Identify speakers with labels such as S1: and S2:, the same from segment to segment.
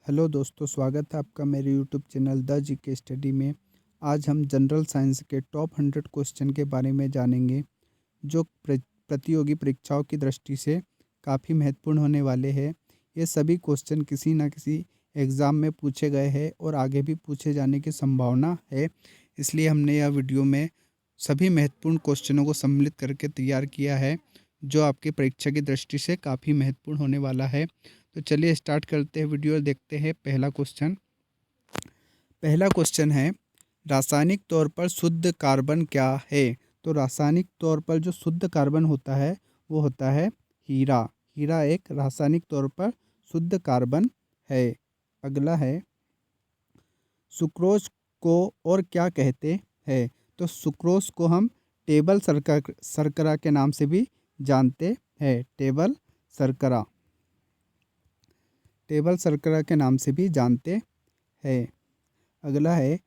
S1: Hello दोस्तों, स्वागत है आपका मेरे YouTube channel the GK study में। आज हम जनरल साइंस के टॉप 100 क्वेश्चन के बारे में जानेंगे जो प्रतियोगी परीक्षाओं की दृष्टि से काफ़ी महत्वपूर्ण होने वाले हैं। ये सभी क्वेश्चन किसी न किसी एग्ज़ाम में पूछे गए हैं और आगे भी पूछे जाने की संभावना है। इसलिए हमने यह वीडियो में सभी महत्वपूर्ण क्वेश्चनों को सम्मिलित करके तैयार किया है जो आपकी परीक्षा की दृष्टि से काफ़ी महत्वपूर्ण होने वाला है। तो चलिए स्टार्ट करते हैं वीडियो और देखते हैं पहला क्वेश्चन है, रासायनिक तौर पर शुद्ध कार्बन क्या है? तो रासायनिक तौर पर जो शुद्ध कार्बन होता है वो होता है हीरा। हीरा एक रासायनिक तौर पर शुद्ध कार्बन है। अगला है, सुक्रोज को और क्या कहते हैं? तो सुक्रोज को हम टेबल शर्करा के नाम से भी जानते हैं। टेबल शर्करा के नाम से भी जानते हैं। अगला है,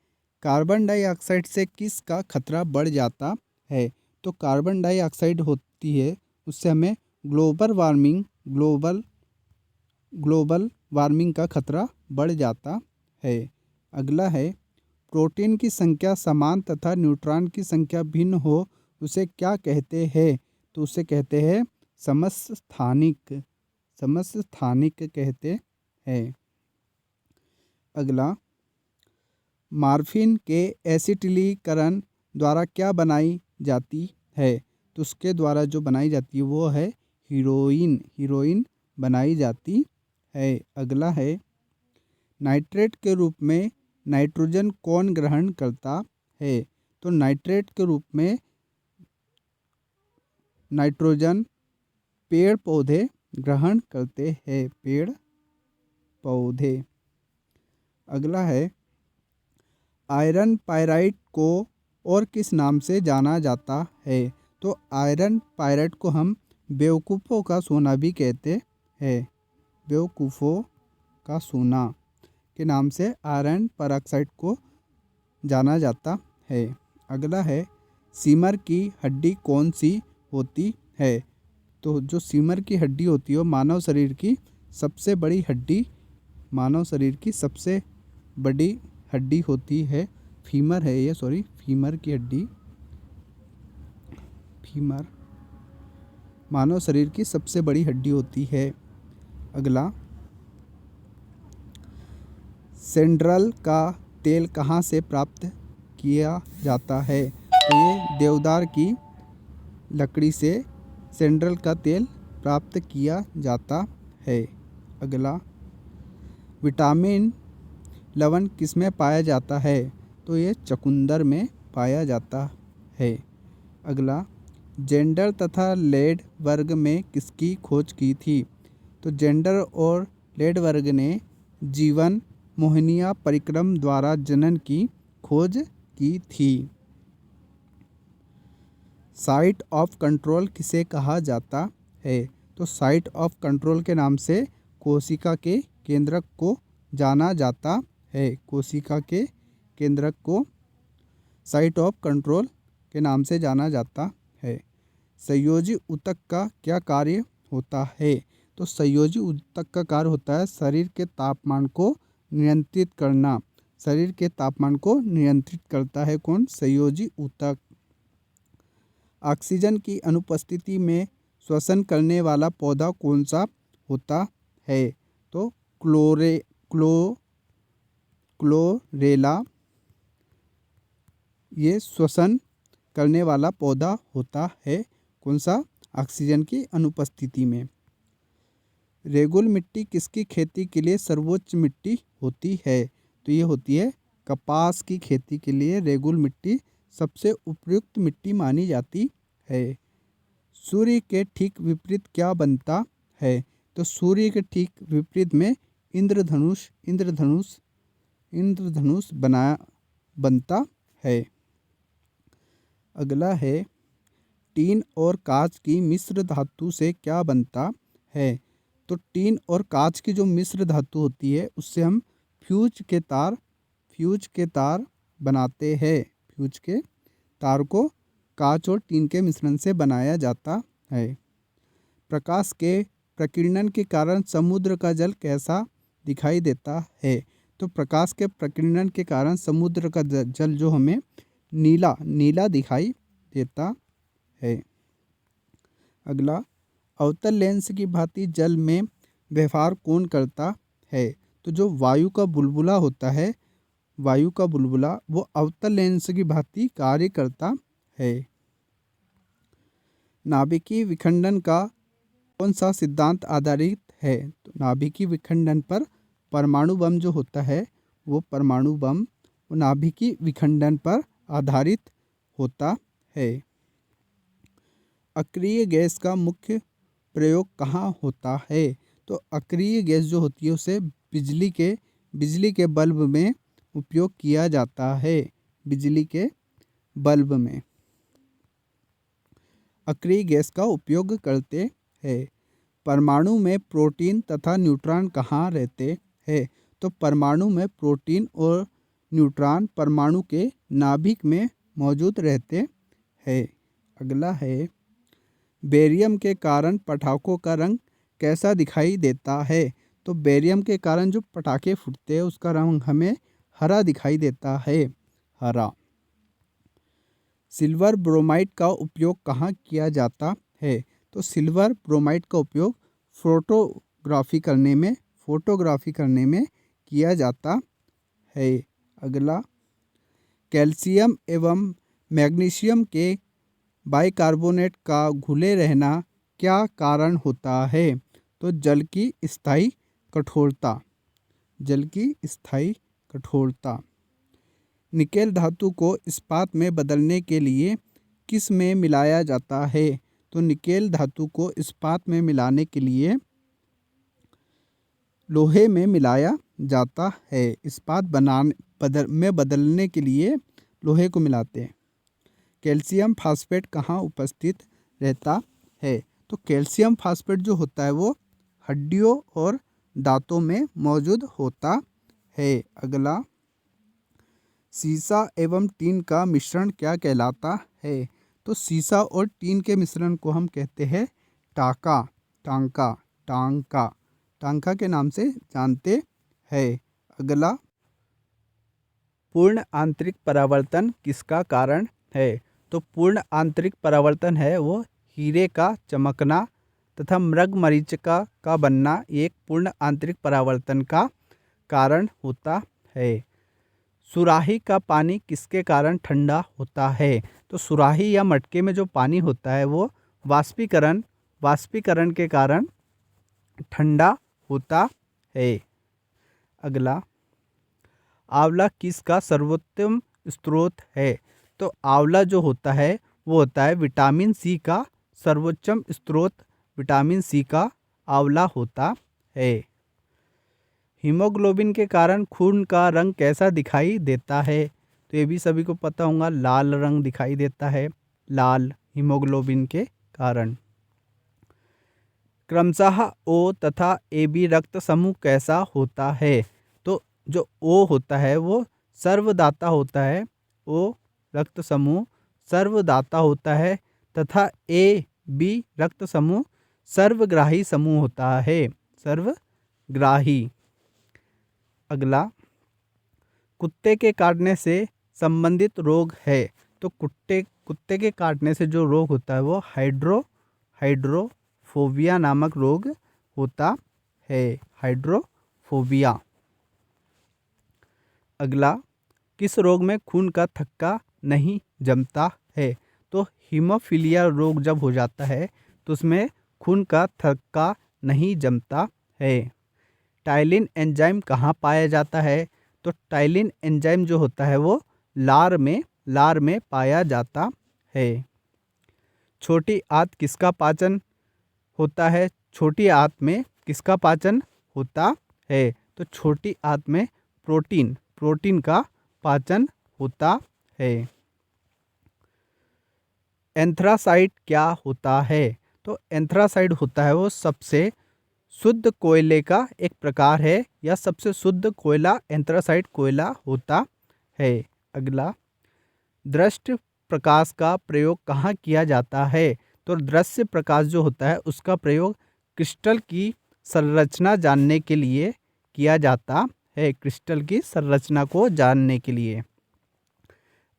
S1: कार्बन डाइऑक्साइड से किसका खतरा बढ़ जाता है? तो कार्बन डाइऑक्साइड होती है उससे हमें ग्लोबल वार्मिंग का खतरा बढ़ जाता है। अगला है, प्रोटीन की संख्या समान तथा न्यूट्रॉन की संख्या भिन्न हो उसे क्या कहते हैं? तो उसे कहते हैं समस्थानिक कहते हैं। अगला, मॉर्फिन के एसिटिलीकरण द्वारा क्या बनाई जाती है? तो उसके द्वारा जो बनाई जाती है वो है हीरोइन बनाई जाती है। अगला है, नाइट्रेट के रूप में नाइट्रोजन कौन ग्रहण करता है? तो नाइट्रेट के रूप में नाइट्रोजन पेड़ पौधे ग्रहण करते हैं। पेड़ पौधे। अगला है, आयरन पायराइट को और किस नाम से जाना जाता है? तो आयरन पायराइट को हम बेवकूफ़ों का सोना भी कहते हैं। बेवकूफ़ों का सोना के नाम से आयरन पेरोक्साइड को जाना जाता है। अगला है, सीमर की हड्डी कौन सी होती है? तो जो सीमर की हड्डी होती है वो मानव शरीर की सबसे बड़ी हड्डी होती है। फीमर है ये, फीमर की हड्डी मानव शरीर की सबसे बड़ी हड्डी होती है। अगला, सेंड्रल का तेल कहाँ से प्राप्त किया जाता है? तो ये देवदार की लकड़ी से सेंड्रल का तेल प्राप्त किया जाता है। अगला, विटामिन लवण किसमें पाया जाता है? तो ये चुकंदर में पाया जाता है। अगला, जेंडर तथा लेड वर्ग में किसकी खोज की थी? तो जेंडर और लेड वर्ग ने जीवन मोहनिया परिक्रम द्वारा जनन की खोज की थी। साइट ऑफ कंट्रोल किसे कहा जाता है? तो साइट ऑफ कंट्रोल के नाम से कोशिका के केंद्रक को जाना जाता है। कोशिका के केंद्रक को साइट ऑफ कंट्रोल के नाम से जाना जाता है। संयोजी ऊतक का क्या कार्य होता है? तो संयोजी ऊतक का कार्य होता है शरीर के तापमान को नियंत्रित करना। शरीर के तापमान को नियंत्रित करता है कौन? संयोजी ऊतक। ऑक्सीजन की अनुपस्थिति में श्वसन करने वाला पौधा कौन सा होता है? तो क्लोरेला ये श्वसन करने वाला पौधा होता है। कौन सा? ऑक्सीजन की अनुपस्थिति में। रेगुल मिट्टी किसकी खेती के लिए सर्वोच्च मिट्टी होती है? तो ये होती है कपास की खेती के लिए रेगुल मिट्टी सबसे उपयुक्त मिट्टी मानी जाती है। सूर्य के ठीक विपरीत क्या बनता है? तो सूर्य के ठीक विपरीत में इंद्रधनुष बनता है। अगला है, टीन और कांच की मिश्र धातु से क्या बनता है? तो टीन और कांच की जो मिश्र धातु होती है उससे हम फ्यूज के तार बनाते हैं। फ्यूज के तार को कांच और टीन के मिश्रण से बनाया जाता है। प्रकाश के प्रकीर्णन के कारण समुद्र का जल कैसा दिखाई देता है। तो प्रकाश के प्रकीर्णन के कारण समुद्र का जल जो हमें नीला नीला दिखाई देता है। अगला, अवतल लेंस की भांति जल में व्यवहार कौन करता है? तो जो वायु का बुलबुला होता है, वायु का बुलबुला, वो अवतल लेंस की भांति कार्य करता है। नाभिकीय विखंडन का कौन सा सिद्धांत आधारित है? तो नाभिकीय विखंडन पर परमाणु बम जो होता है, वो परमाणु बम वो नाभिकीय विखंडन पर आधारित होता है। अक्रिय गैस का मुख्य प्रयोग कहाँ होता है? तो अक्रिय गैस जो होती है उसे बिजली के बल्ब में उपयोग किया जाता है। बिजली के बल्ब में अक्रिय गैस का उपयोग करते हैं। परमाणु में प्रोटीन तथा न्यूट्रॉन कहाँ रहते हैं? तो परमाणु में प्रोटीन और न्यूट्रॉन परमाणु के नाभिक में मौजूद रहते हैं। अगला है, बेरियम के कारण पटाखों का रंग कैसा दिखाई देता है? तो बेरियम के कारण जो पटाखे फूटते हैं उसका रंग हमें हरा दिखाई देता है, हरा। सिल्वर ब्रोमाइड का उपयोग कहाँ किया जाता है? तो सिल्वर ब्रोमाइड का उपयोग फोटोग्राफी करने में किया जाता है। अगला, कैल्शियम एवं मैग्नीशियम के बाइकार्बोनेट का घुले रहना क्या कारण होता है? तो जल की स्थायी कठोरता। निकेल धातु को इस्पात में बदलने के लिए किस में मिलाया जाता है? तो निकेल धातु को इस्पात में मिलाने के लिए लोहे में मिलाया जाता है। इस्पात में बदलने के लिए लोहे को मिलाते हैं। कैल्शियम फास्फेट कहाँ उपस्थित रहता है? तो कैल्शियम फास्फेट जो होता है वो हड्डियों और दांतों में मौजूद होता है। अगला, सीसा एवं टीन का मिश्रण क्या कहलाता है? तो सीसा और टीन के मिश्रण को हम कहते हैं टांका के नाम से जानते हैं। अगला, पूर्ण आंतरिक परावर्तन किसका कारण है? तो पूर्ण आंतरिक परावर्तन है वो हीरे का चमकना तथा मृगमरीचिका का बनना एक पूर्ण आंतरिक परावर्तन का कारण होता है। सुराही का पानी किसके कारण ठंडा होता है? तो सुराही या मटके में जो पानी होता है वो वाष्पीकरण के कारण ठंडा होता है। अगला, आंवला किसका सर्वोत्तम स्रोत है? तो आंवला जो होता है वो होता है विटामिन सी का सर्वोच्चम स्रोत, विटामिन सी का आंवला होता है। हीमोग्लोबिन के कारण खून का रंग कैसा दिखाई देता है? तो ये भी सभी को पता होगा, लाल रंग दिखाई देता है, लाल, हीमोग्लोबिन के कारण। क्रमशः ओ तथा ए बी रक्त समूह कैसा होता है? तो जो ओ होता है वो सर्वदाता होता है, ओ रक्त समूह सर्वदाता होता है तथा ए बी रक्त समूह सर्वग्राही समूह होता है, सर्वग्राही। अगला, कुत्ते के काटने से संबंधित रोग है? तो कुत्ते के काटने से जो रोग होता है वो हाइड्रोफोबिया नामक रोग होता है, हाइड्रोफोबिया। अगला, किस रोग में खून का थक्का नहीं जमता है? तो हीमोफीलिया रोग जब हो जाता है तो उसमें खून का थक्का नहीं जमता है। टाइलिन एंजाइम कहाँ पाया जाता है? तो टाइलिन एंजाइम जो होता है वो लार में पाया जाता है। छोटी आंत किसका पाचन होता है? छोटी आंत में किसका पाचन होता है? तो छोटी आंत में प्रोटीन का पाचन होता है। एंथ्रासाइट क्या होता है? तो एंथ्रासाइट होता है वो सबसे शुद्ध कोयले का एक प्रकार है, या सबसे शुद्ध कोयला एंथ्रासाइट कोयला होता है। अगला, दृश्य प्रकाश का प्रयोग कहाँ किया जाता है? तो दृश्य प्रकाश जो होता है उसका प्रयोग क्रिस्टल की संरचना जानने के लिए किया जाता है क्रिस्टल की संरचना को जानने के लिए।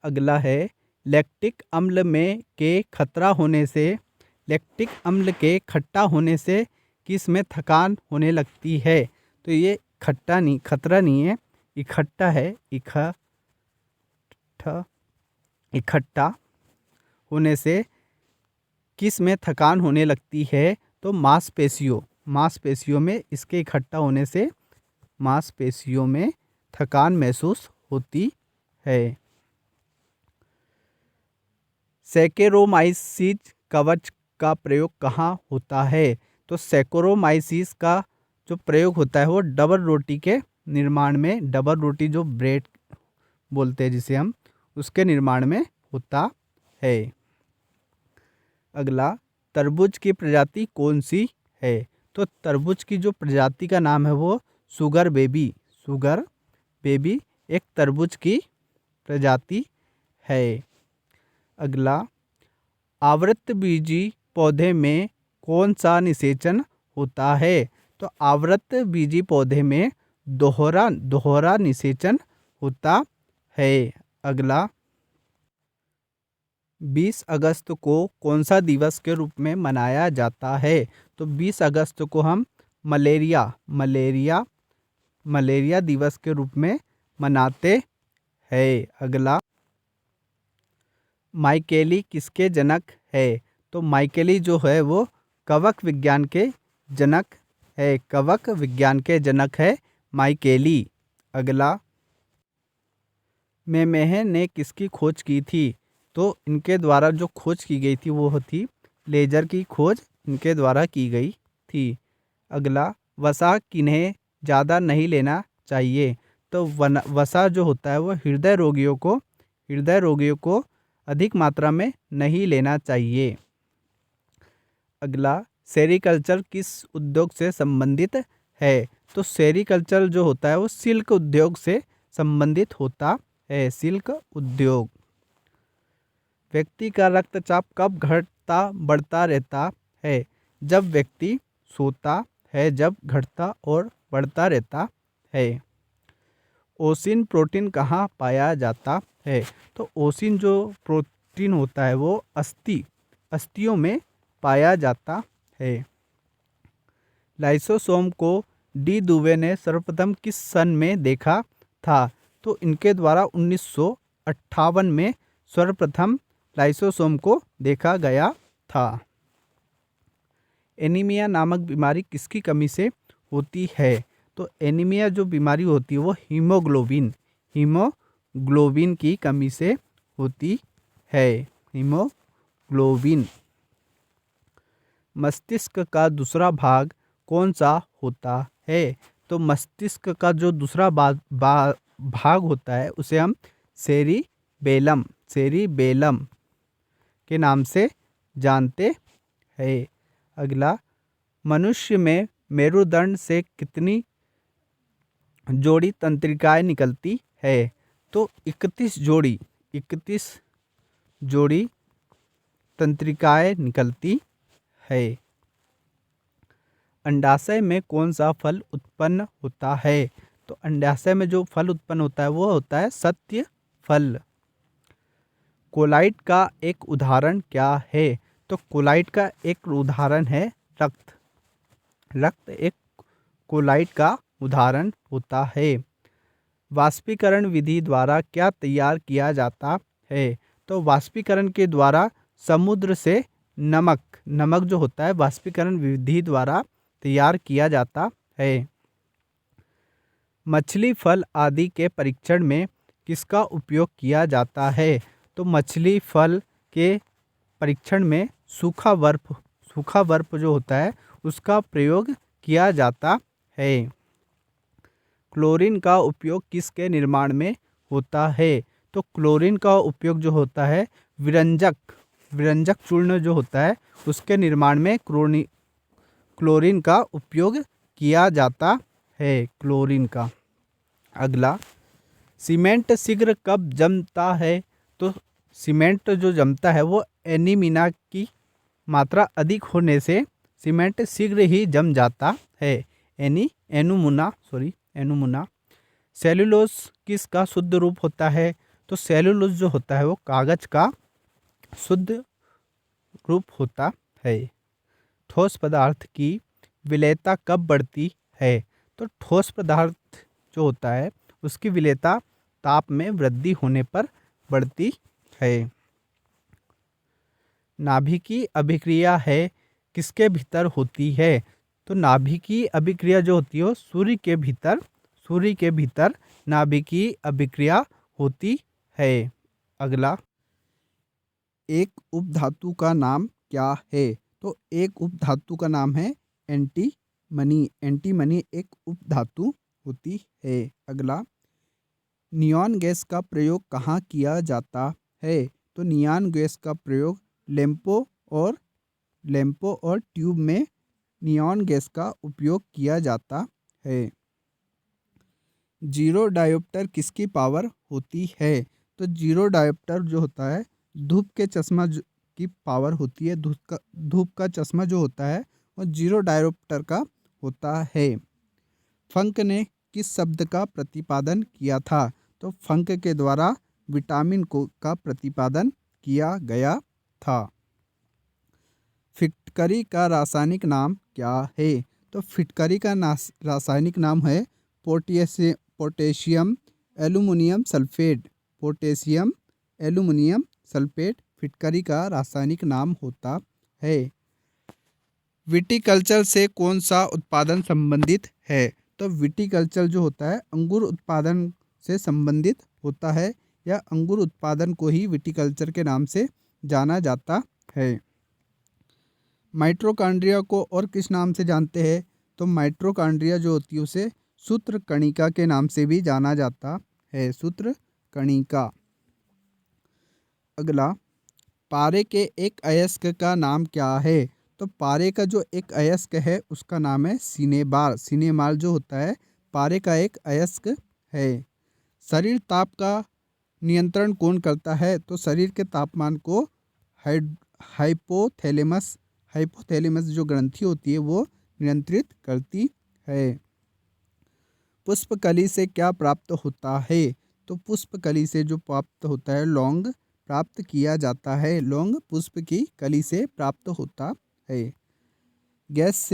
S1: अगला है लैक्टिक अम्ल में के खतरा होने से, लैक्टिक अम्ल के खट्टा होने से किस में थकान होने लगती है? तो ये खट्टा नहीं, खतरा नहीं है, इकट्ठा है, इकट्ठा होने से किस में थकान होने लगती है? तो मांसपेशियों में इसके इकट्ठा होने से मांसपेशियों में थकान महसूस होती है। सैकेरोमाइसिस कवच का प्रयोग कहाँ होता है? तो सैकेरोमाइसिस का जो प्रयोग होता है वो डबल रोटी के निर्माण में, डबल रोटी जो ब्रेड बोलते हैं जिसे हम, उसके निर्माण में होता है। अगला तरबूज की प्रजाति कौन सी है? तो तरबूज की जो प्रजाति का नाम है वो शुगर बेबी एक तरबूज की प्रजाति है। अगला आवृतबीजी पौधे में कौन सा निषेचन होता है? तो आवृतबीजी पौधे में दोहरा निषेचन होता है। अगला 20 अगस्त को कौन सा दिवस के रूप में मनाया जाता है? तो 20 अगस्त को हम मलेरिया दिवस के रूप में मनाते हैं। अगला माइकेली किसके जनक है? तो माइकेली जो है वो कवक विज्ञान के जनक है, कवक विज्ञान के जनक है माइकेली। अगला मेमेह ने किसकी खोज की थी? तो इनके द्वारा जो खोज की गई थी वो थी लेजर की खोज इनके द्वारा की गई थी। अगला वसा किन्हें ज़्यादा नहीं लेना चाहिए? तो वसा जो होता है वो हृदय रोगियों को अधिक मात्रा में नहीं लेना चाहिए। अगला सेरीकल्चर किस उद्योग से संबंधित है? तो सेरीकल्चर जो होता है वो सिल्क उद्योग से संबंधित होता है, सिल्क उद्योग। व्यक्ति का रक्तचाप कब घटता बढ़ता रहता है? जब व्यक्ति सोता है, जब घटता और बढ़ता रहता है। ओसिन प्रोटीन कहाँ पाया जाता है? तो ओसिन जो प्रोटीन होता है वो अस्थियों में पाया जाता है। लाइसोसोम को डी दुबे ने सर्वप्रथम किस सन में देखा था? तो इनके द्वारा 1958 में सर्वप्रथम लाइसोसोम को देखा गया था। एनीमिया नामक बीमारी किसकी कमी से होती है? तो एनीमिया जो बीमारी होती है वो हीमोग्लोबिन की कमी से होती है, हीमोग्लोबिन। मस्तिष्क का दूसरा भाग कौन सा होता है? तो मस्तिष्क का जो दूसरा भाग होता है उसे हम सेरिबेलम के नाम से जानते हैं। अगला मनुष्य में मेरुदंड से कितनी जोड़ी तंत्रिकाएं निकलती है? तो 31 जोड़ी तंत्रिकाएं निकलती है। अंडाशय में कौन सा फल उत्पन्न होता है? तो अंडाशय में जो फल उत्पन्न होता है वो होता है सत्य फल। कोलाइट का एक उदाहरण क्या है? तो कोलाइट का एक उदाहरण है रक्त एक कोलाइट का उदाहरण होता है। वाष्पीकरण विधि द्वारा क्या तैयार किया जाता है? तो वाष्पीकरण के द्वारा समुद्र से नमक जो होता है वाष्पीकरण विधि द्वारा तैयार किया जाता है। मछली फल आदि के परीक्षण में किसका उपयोग किया जाता है? तो मछली फल के परीक्षण में सूखा बर्फ जो होता है उसका प्रयोग किया जाता है। क्लोरीन का उपयोग किसके निर्माण में होता है? तो क्लोरीन का उपयोग जो होता है विरंजक चूर्ण जो होता है उसके निर्माण में क्लोरीन का उपयोग किया जाता है, क्लोरीन का। अगला सीमेंट शीघ्र कब जमता है? तो सीमेंट जो जमता है वो एनीमिना की मात्रा अधिक होने से सीमेंट शीघ्र ही जम जाता है। एनुमुना। सेलुलोज किसका शुद्ध रूप होता है? तो सेलुलोज जो होता है वो कागज का शुद्ध रूप होता है। ठोस पदार्थ की विलेयता कब बढ़ती है? तो ठोस पदार्थ जो होता है उसकी विलेयता ताप में वृद्धि होने पर बढ़ती है। नाभिकीय अभिक्रिया है किसके भीतर होती है? तो नाभिकीय अभिक्रिया जो होती है वो सूर्य के भीतर नाभिकीय अभिक्रिया होती है। अगला, एक उपधातु का नाम क्या है? तो एक उपधातु का नाम है एंटीमनी। एंटीमनी एक उपधातु होती है। अगला, नियॉन गैस का प्रयोग कहाँ किया जाता है? तो नियॉन गैस का प्रयोग लैंपों और ट्यूब में नियॉन गैस का उपयोग किया जाता है। जीरो डायोप्टर किसकी पावर होती है? तो जीरो डायोप्टर जो होता है धूप के चश्मा की पावर होती है। धूप का चश्मा जो होता है वो जीरो डायोप्टर का होता है। फंक ने किस शब्द का प्रतिपादन किया था? तो फंक के द्वारा विटामिन का प्रतिपादन किया गया था। फिटकरी का रासायनिक नाम क्या है? तो फिटकरी का रासायनिक नाम है potassium aluminium sulphate. Potassium aluminium sulphate फिटकरी का रासायनिक नाम होता है। विटीकल्चर से कौन सा उत्पादन संबंधित है? तो विटीकल्चर जो होता है अंगूर उत्पादन से संबंधित होता है, या अंगूर उत्पादन को ही विटीकल्चर के नाम से जाना जाता है। माइटोकॉन्ड्रिया को और किस नाम से जानते हैं? तो माइटोकॉन्ड्रिया जो होती है उसे सूत्रकणिका के नाम से भी जाना जाता है। सूत्रकणिका। अगला, पारे के एक अयस्क का नाम क्या है? तो पारे का जो एक अयस्क है उसका नाम है सिनेबार। सिनेबार जो होता है पारे का एक अयस्क है। शरीर ताप का नियंत्रण कौन करता है? तो शरीर के तापमान को हाइपोथैलेमस जो ग्रंथि होती है वो नियंत्रित करती है। पुष्पकली से क्या प्राप्त होता है? तो पुष्पकली से जो प्राप्त होता है लौंग प्राप्त किया जाता है। लौंग पुष्प की कली से प्राप्त होता है। गैस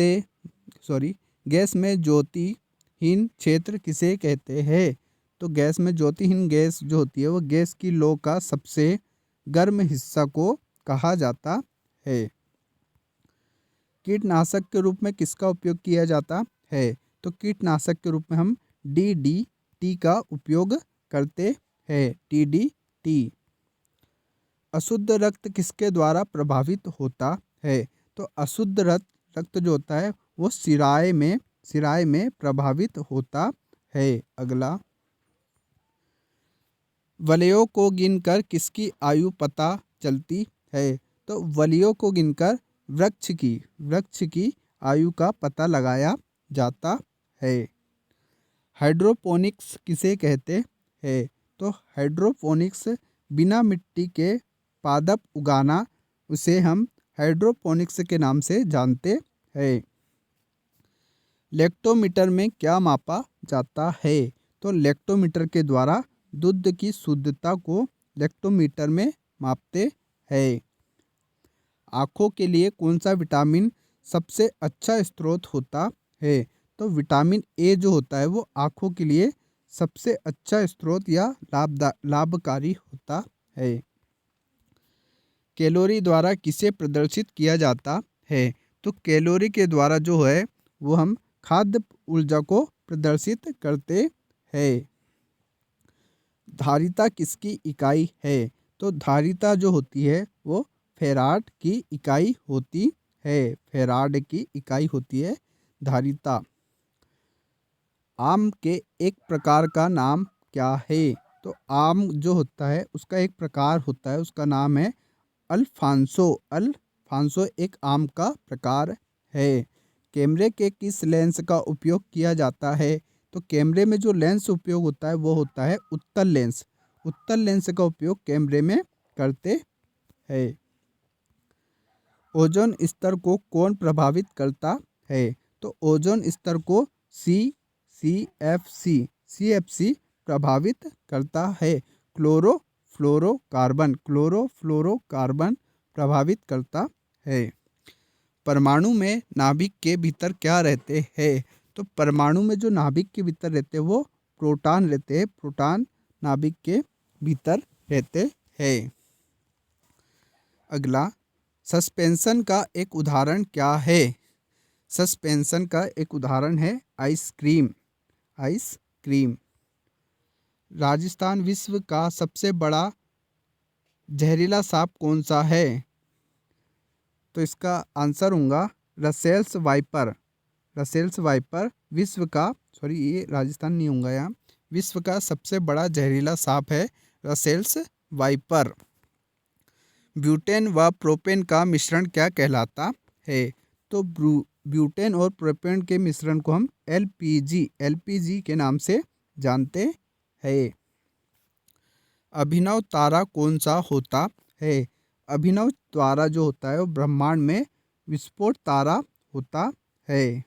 S1: में ज्योतिहीन क्षेत्र किसे कहते हैं? तो गैस में ज्योतिहीन गैस जो होती है वो गैस की लौ का सबसे गर्म हिस्सा को कहा जाता है। कीटनाशक के रूप में किसका उपयोग किया जाता है? तो कीटनाशक के रूप में हम DDT का उपयोग करते हैं। DDT। अशुद्ध रक्त किसके द्वारा प्रभावित होता है? तो अशुद्ध रक्त जो होता है वो सिराए में प्रभावित होता है। अगला, वलयों को गिनकर किसकी आयु पता चलती है? तो वलयों को गिनकर वृक्ष की आयु का पता लगाया जाता है। हाइड्रोपोनिक्स किसे कहते हैं? तो हाइड्रोपोनिक्स बिना मिट्टी के पादप उगाना, उसे हम हाइड्रोपोनिक्स के नाम से जानते हैं। लेक्टोमीटर में क्या मापा जाता है? तो लेक्टोमीटर के द्वारा दूध की शुद्धता को लेक्टोमीटर में मापते हैं। आँखों के लिए कौन सा विटामिन सबसे अच्छा स्रोत होता है? तो विटामिन ए जो होता है वो आँखों के लिए सबसे अच्छा स्रोत या लाभकारी होता है। कैलोरी द्वारा किसे प्रदर्शित किया जाता है? तो कैलोरी के द्वारा जो है वो हम खाद्य ऊर्जा को प्रदर्शित करते हैं। धारिता किसकी इकाई है? तो धारिता जो होती है वो फैराड की इकाई होती है। फैराड की इकाई होती है धारिता। आम के एक प्रकार का नाम क्या है? तो आम जो होता है उसका एक प्रकार होता है, उसका नाम है अल्फांसो। अल्फांसो एक आम का प्रकार है। कैमरे के किस लेंस का उपयोग किया जाता है? तो कैमरे में जो लेंस उपयोग होता है वो होता है उत्तल लेंस। उत्तल लेंस का उपयोग कैमरे में करते हैं। ओजोन स्तर को कौन प्रभावित करता है? तो ओजोन स्तर को CFC प्रभावित करता है। क्लोरोफ्लोरोकार्बन प्रभावित करता है। परमाणु में नाभिक के भीतर क्या रहते हैं? तो परमाणु में जो नाभिक के भीतर रहते हैं वो प्रोटॉन रहते हैं। प्रोटॉन नाभिक के भीतर रहते हैं। अगला, सस्पेंशन का एक उदाहरण क्या है? सस्पेंशन का एक उदाहरण है आइसक्रीम। राजस्थान विश्व का सबसे बड़ा जहरीला सांप कौन सा है? तो इसका आंसर होगा रसेल्स वाइपर। विश्व का, ये राजस्थान नहीं होगा यहाँ, विश्व का सबसे बड़ा जहरीला सांप है रसेल्स वाइपर। ब्यूटेन व प्रोपेन का मिश्रण क्या कहलाता है? तो ब्यूटेन और प्रोपेन के मिश्रण को हम एलपीजी के नाम से जानते हैं। अभिनव तारा कौन सा होता है? अभिनव तारा जो होता है वो ब्रह्मांड में विस्फोट तारा होता है।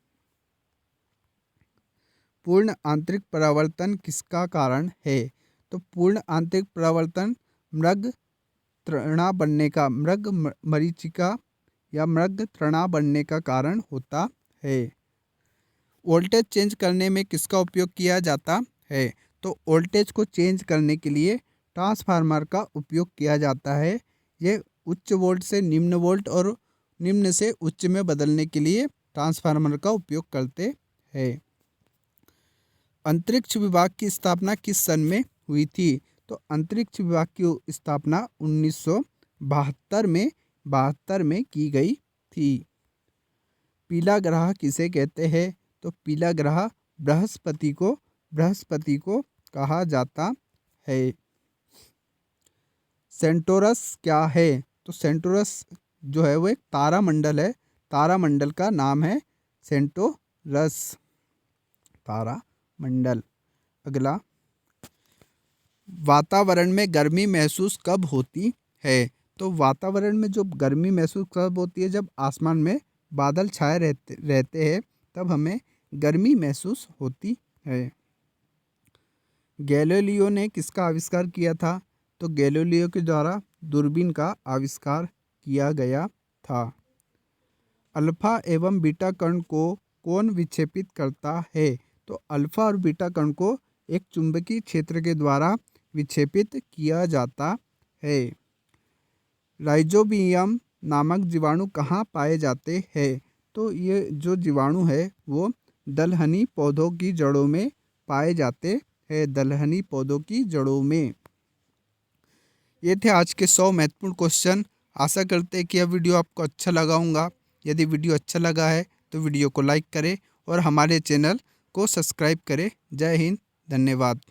S1: पूर्ण आंतरिक परावर्तन किसका कारण है? तो पूर्ण आंतरिक परावर्तन मृग मरीचिका या मृग तृणा बनने का कारण होता है। वोल्टेज चेंज करने में किसका उपयोग किया जाता है? तो वोल्टेज को चेंज करने के लिए ट्रांसफार्मर का उपयोग किया जाता है। ये उच्च वोल्ट से निम्न वोल्ट और निम्न से उच्च में बदलने के लिए ट्रांसफार्मर का उपयोग करते हैं। अंतरिक्ष विभाग की स्थापना किस सन में हुई थी? तो अंतरिक्ष विभाग की स्थापना 1972 में की गई थी। पीला ग्रह किसे कहते हैं? तो पीला ग्रह बृहस्पति को कहा जाता है। सेंटोरस क्या है? तो सेंटोरस जो है वो एक तारामंडल है। तारामंडल का नाम है सेंटोरस तारामंडल। अगला, वातावरण में गर्मी महसूस कब होती है? तो वातावरण में जो गर्मी महसूस कब होती है? जब आसमान में बादल छाए रहते हैं तब हमें गर्मी महसूस होती है। गैलीलियो ने किसका आविष्कार किया था? तो गैलीलियो के द्वारा दूरबीन का आविष्कार किया गया था। अल्फा एवं बीटा कण को कौन विक्षेपित करता है? तो अल्फा और बीटा कण को एक चुंबकीय क्षेत्र के द्वारा विक्षेपित किया जाता है। राइजोबियम नामक जीवाणु कहाँ पाए जाते हैं? तो ये जो जीवाणु है वो दलहनी पौधों की जड़ों में पाए जाते हैं। दलहनी पौधों की जड़ों में। ये थे आज के 100 महत्वपूर्ण क्वेश्चन। आशा करते हैं कि यह वीडियो आपको अच्छा लगा होगा। यदि वीडियो अच्छा लगा है तो वीडियो को लाइक करें और हमारे चैनल को सब्सक्राइब करें। जय हिंद, धन्यवाद।